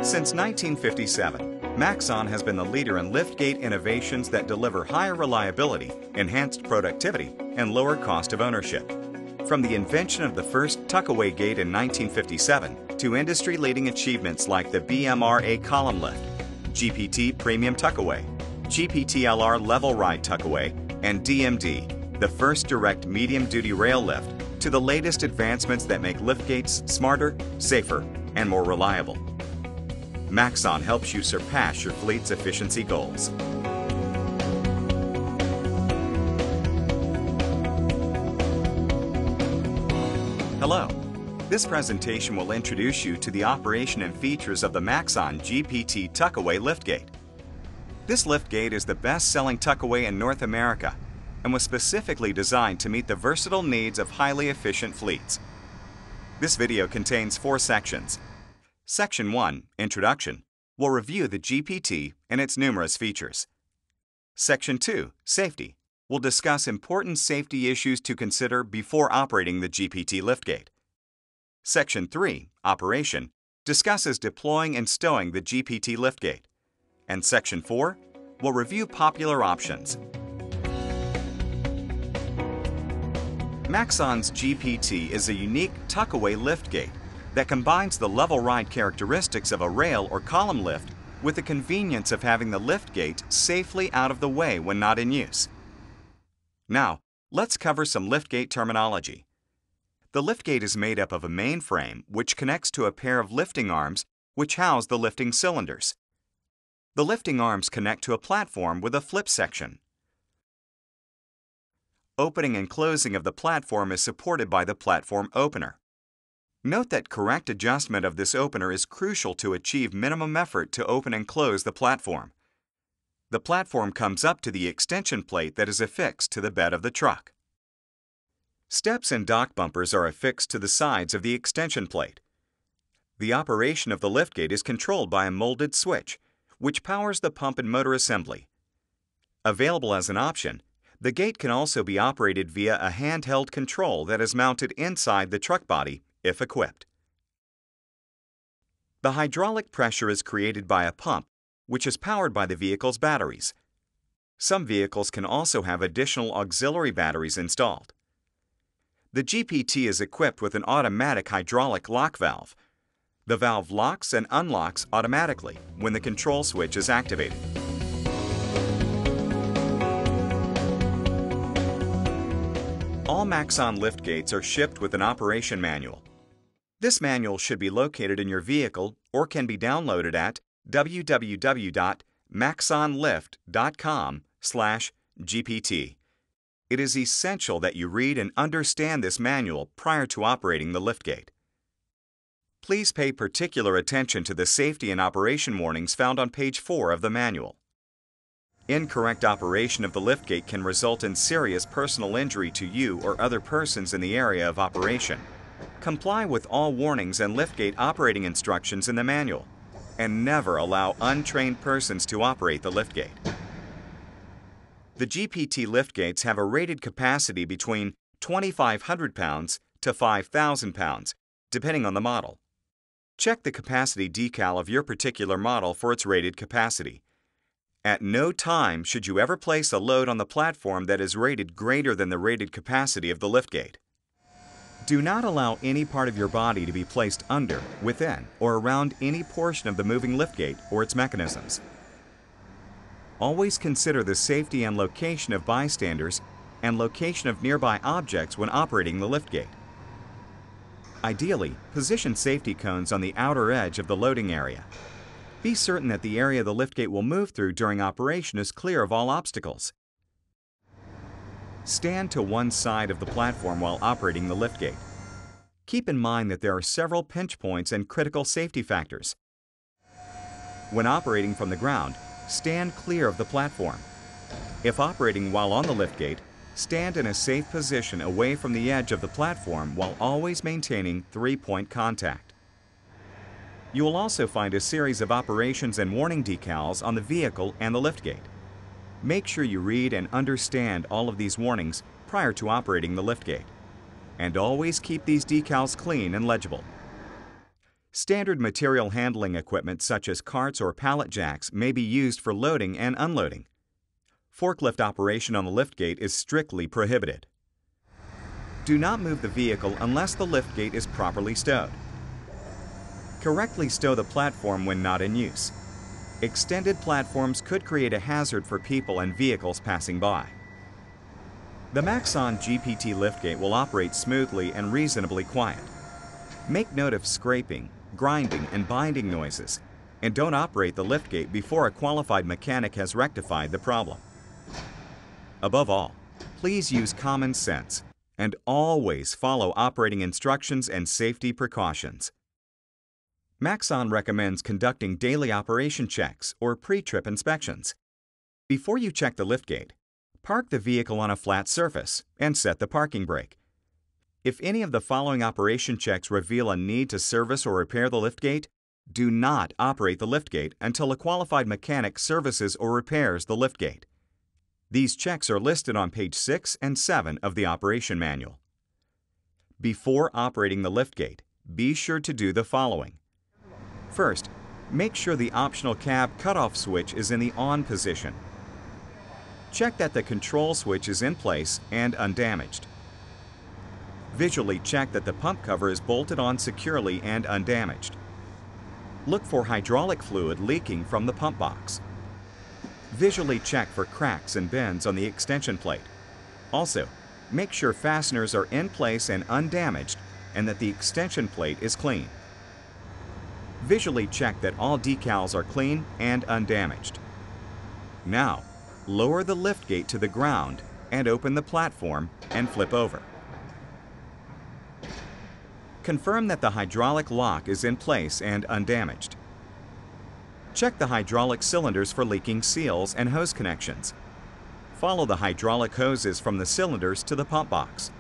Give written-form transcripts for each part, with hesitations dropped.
Since 1957, Maxon has been the leader in liftgate innovations that deliver higher reliability, enhanced productivity, and lower cost of ownership. From the invention of the first Tuk-A-Way gate in 1957 to industry-leading achievements like the BMRA column lift, GPT Premium Tuk-A-Way, GPT-LR Level Ride Tuk-A-Way, and DMD, the first direct medium-duty rail lift, to the latest advancements that make liftgates smarter, safer, and more reliable. Maxon helps you surpass your fleet's efficiency goals. Hello. This presentation will introduce you to the operation and features of the Maxon GPT Tuk-A-Way liftgate. This liftgate is the best-selling Tuk-A-Way in North America and was specifically designed to meet the versatile needs of highly efficient fleets. This video contains 4 sections. Section 1, Introduction, will review the GPT and its numerous features. Section 2, Safety, will discuss important safety issues to consider before operating the GPT liftgate. Section 3, Operation, discusses deploying and stowing the GPT liftgate. And Section 4 will review popular options. Maxon's GPT is a unique Tuk-A-Way liftgate that combines the level ride characteristics of a rail or column lift with the convenience of having the liftgate safely out of the way when not in use. Now, let's cover some liftgate terminology. The liftgate is made up of a main frame which connects to a pair of lifting arms which house the lifting cylinders. The lifting arms connect to a platform with a flip section. Opening and closing of the platform is supported by the platform opener. Note that correct adjustment of this opener is crucial to achieve minimum effort to open and close the platform. The platform comes up to the extension plate that is affixed to the bed of the truck. Steps and dock bumpers are affixed to the sides of the extension plate. The operation of the liftgate is controlled by a molded switch, which powers the pump and motor assembly. Available as an option, the gate can also be operated via a handheld control that is mounted inside the truck body if equipped. The hydraulic pressure is created by a pump, which is powered by the vehicle's batteries. Some vehicles can also have additional auxiliary batteries installed. The GPT is equipped with an automatic hydraulic lock valve. The valve locks and unlocks automatically when the control switch is activated. All Maxon liftgates are shipped with an operation manual. This manual should be located in your vehicle or can be downloaded at www.maxonlift.com/GPT. It is essential that you read and understand this manual prior to operating the liftgate. Please pay particular attention to the safety and operation warnings found on page 4 of the manual. Incorrect operation of the liftgate can result in serious personal injury to you or other persons in the area of operation. Comply with all warnings and liftgate operating instructions in the manual, and never allow untrained persons to operate the liftgate. The GPT liftgates have a rated capacity between 2,500 pounds to 5,000 pounds, depending on the model. Check the capacity decal of your particular model for its rated capacity. At no time should you ever place a load on the platform that is rated greater than the rated capacity of the liftgate. Do not allow any part of your body to be placed under, within, or around any portion of the moving liftgate or its mechanisms. Always consider the safety and location of bystanders and location of nearby objects when operating the liftgate. Ideally, position safety cones on the outer edge of the loading area. Be certain that the area the liftgate will move through during operation is clear of all obstacles. Stand to one side of the platform while operating the liftgate. Keep in mind that there are several pinch points and critical safety factors. When operating from the ground, stand clear of the platform. If operating while on the liftgate, stand in a safe position away from the edge of the platform while always maintaining 3-point contact. You will also find a series of operations and warning decals on the vehicle and the liftgate. Make sure you read and understand all of these warnings prior to operating the liftgate. and always keep these decals clean and legible. Standard material handling equipment such as carts or pallet jacks may be used for loading and unloading. Forklift operation on the liftgate is strictly prohibited. Do not move the vehicle unless the liftgate is properly stowed. Correctly stow the platform when not in use. Extended platforms could create a hazard for people and vehicles passing by. The Maxon GPT liftgate will operate smoothly and reasonably quiet. Make note of scraping, grinding, and binding noises, and don't operate the liftgate before a qualified mechanic has rectified the problem. Above all, please use common sense and always follow operating instructions and safety precautions. Maxon recommends conducting daily operation checks or pre-trip inspections. Before you check the liftgate, park the vehicle on a flat surface and set the parking brake. If any of the following operation checks reveal a need to service or repair the liftgate, do not operate the liftgate until a qualified mechanic services or repairs the liftgate. These checks are listed on page 6 and 7 of the operation manual. Before operating the liftgate, be sure to do the following. First, make sure the optional cab cutoff switch is in the on position. Check that the control switch is in place and undamaged. Visually check that the pump cover is bolted on securely and undamaged. Look for hydraulic fluid leaking from the pump box. Visually check for cracks and bends on the extension plate. Also, make sure fasteners are in place and undamaged and that the extension plate is clean. Visually check that all decals are clean and undamaged. Now, lower the liftgate to the ground and open the platform and flip over. Confirm that the hydraulic lock is in place and undamaged. Check the hydraulic cylinders for leaking seals and hose connections. Follow the hydraulic hoses from the cylinders to the pump box.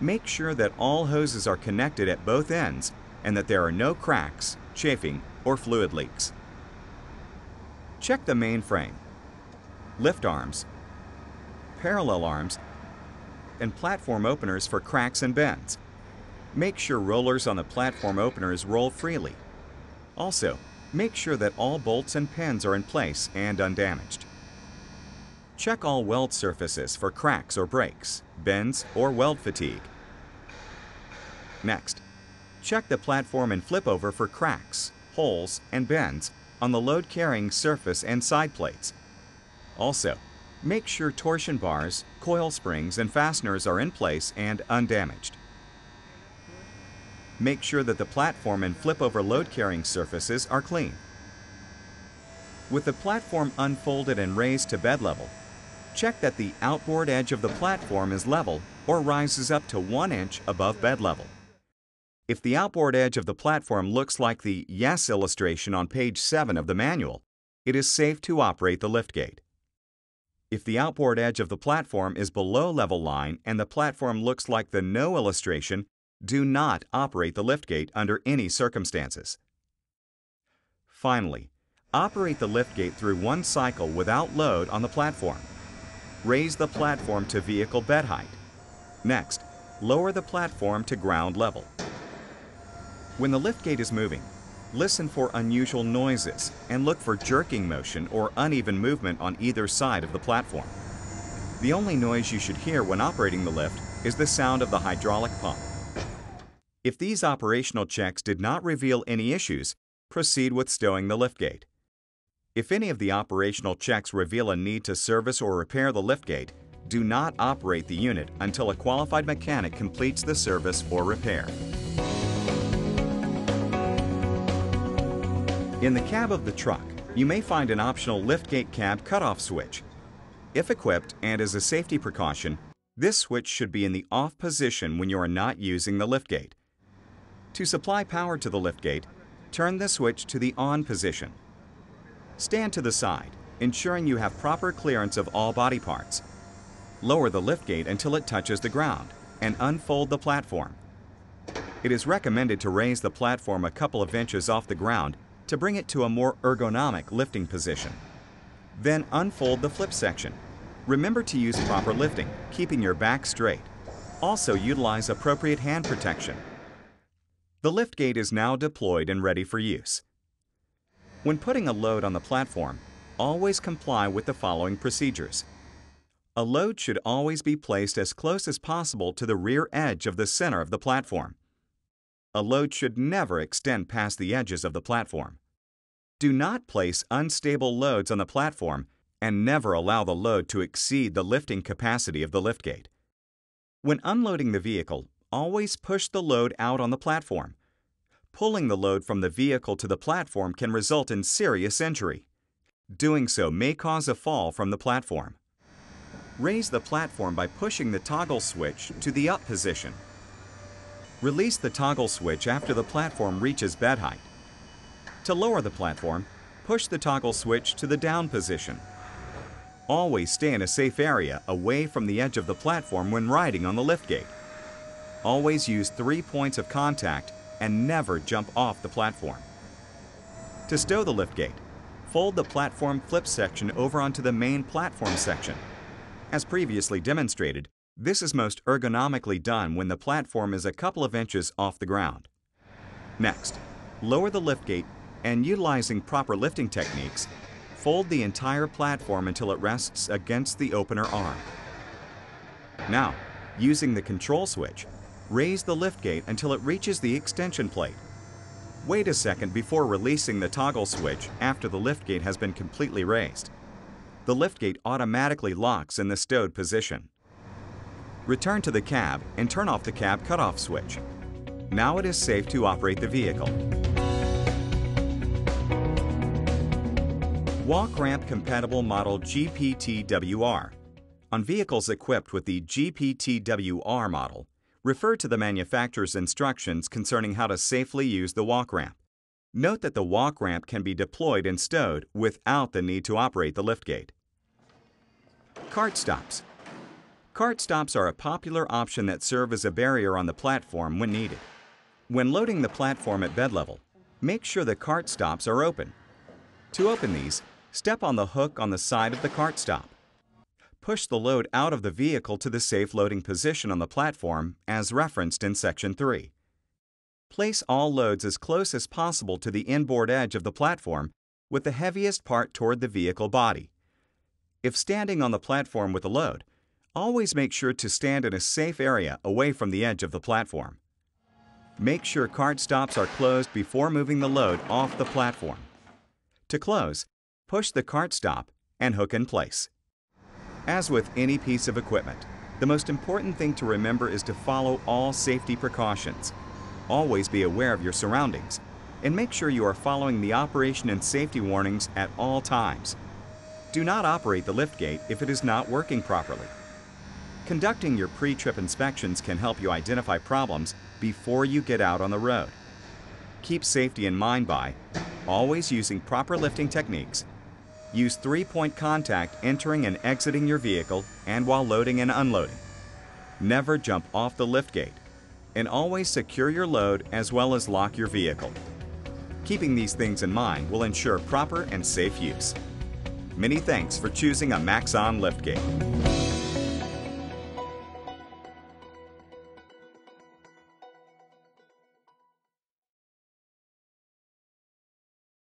Make sure that all hoses are connected at both ends and that there are no cracks, chafing, or fluid leaks. Check the main frame, lift arms, parallel arms, and platform openers for cracks and bends. Make sure rollers on the platform openers roll freely. Also, make sure that all bolts and pins are in place and undamaged. Check all weld surfaces for cracks or breaks, bends, or weld fatigue. Next, check the platform and flip over for cracks, holes, and bends on the load-carrying surface and side plates. Also, make sure torsion bars, coil springs, and fasteners are in place and undamaged. Make sure that the platform and flip-over load-carrying surfaces are clean. With the platform unfolded and raised to bed level, check that the outboard edge of the platform is level or rises up to 1 inch above bed level. If the outboard edge of the platform looks like the Yes illustration on page 7 of the manual, it is safe to operate the liftgate. If the outboard edge of the platform is below level line and the platform looks like the No illustration, do not operate the liftgate under any circumstances. Finally, operate the liftgate through one cycle without load on the platform. Raise the platform to vehicle bed height. Next, lower the platform to ground level. When the liftgate is moving, listen for unusual noises and look for jerking motion or uneven movement on either side of the platform. The only noise you should hear when operating the lift is the sound of the hydraulic pump. If these operational checks did not reveal any issues, proceed with stowing the liftgate. If any of the operational checks reveal a need to service or repair the liftgate, do not operate the unit until a qualified mechanic completes the service or repair. In the cab of the truck, you may find an optional liftgate cab cutoff switch. If equipped and as a safety precaution, this switch should be in the off position when you are not using the liftgate. To supply power to the liftgate, turn the switch to the on position. Stand to the side, ensuring you have proper clearance of all body parts. Lower the liftgate until it touches the ground and unfold the platform. It is recommended to raise the platform a couple of inches off the ground to bring it to a more ergonomic lifting position. Then unfold the flip section. Remember to use proper lifting, keeping your back straight. Also utilize appropriate hand protection. The liftgate is now deployed and ready for use. When putting a load on the platform, always comply with the following procedures. A load should always be placed as close as possible to the rear edge of the center of the platform. A load should never extend past the edges of the platform. Do not place unstable loads on the platform and never allow the load to exceed the lifting capacity of the liftgate. When unloading the vehicle, always push the load out on the platform. Pulling the load from the vehicle to the platform can result in serious injury. Doing so may cause a fall from the platform. Raise the platform by pushing the toggle switch to the up position. Release the toggle switch after the platform reaches bed height. To lower the platform, push the toggle switch to the down position. Always stay in a safe area away from the edge of the platform when riding on the liftgate. Always use 3 points of contact and never jump off the platform. To stow the liftgate, fold the platform flip section over onto the main platform section. As previously demonstrated, this is most ergonomically done when the platform is a couple of inches off the ground. Next, lower the liftgate and, utilizing proper lifting techniques, fold the entire platform until it rests against the opener arm. Now, using the control switch, raise the liftgate until it reaches the extension plate. Wait a second before releasing the toggle switch after the liftgate has been completely raised. The liftgate automatically locks in the stowed position. Return to the cab and turn off the cab cutoff switch. Now it is safe to operate the vehicle. Walk ramp compatible model GPT-WR. On vehicles equipped with the GPT-WR model, refer to the manufacturer's instructions concerning how to safely use the walk ramp. Note that the walk ramp can be deployed and stowed without the need to operate the liftgate. Cart stops. Cart stops are a popular option that serve as a barrier on the platform when needed. When loading the platform at bed level, make sure the cart stops are open. To open these, step on the hook on the side of the cart stop. Push the load out of the vehicle to the safe loading position on the platform as referenced in Section 3. Place all loads as close as possible to the inboard edge of the platform with the heaviest part toward the vehicle body. If standing on the platform with a load, always make sure to stand in a safe area away from the edge of the platform. Make sure cart stops are closed before moving the load off the platform. To close, push the cart stop and hook in place. As with any piece of equipment, the most important thing to remember is to follow all safety precautions. Always be aware of your surroundings, and make sure you are following the operation and safety warnings at all times. Do not operate the liftgate if it is not working properly. Conducting your pre-trip inspections can help you identify problems before you get out on the road. Keep safety in mind by always using proper lifting techniques. Use 3-point contact entering and exiting your vehicle and while loading and unloading. Never jump off the liftgate, and always secure your load as well as lock your vehicle. Keeping these things in mind will ensure proper and safe use. Many thanks for choosing a Maxon liftgate.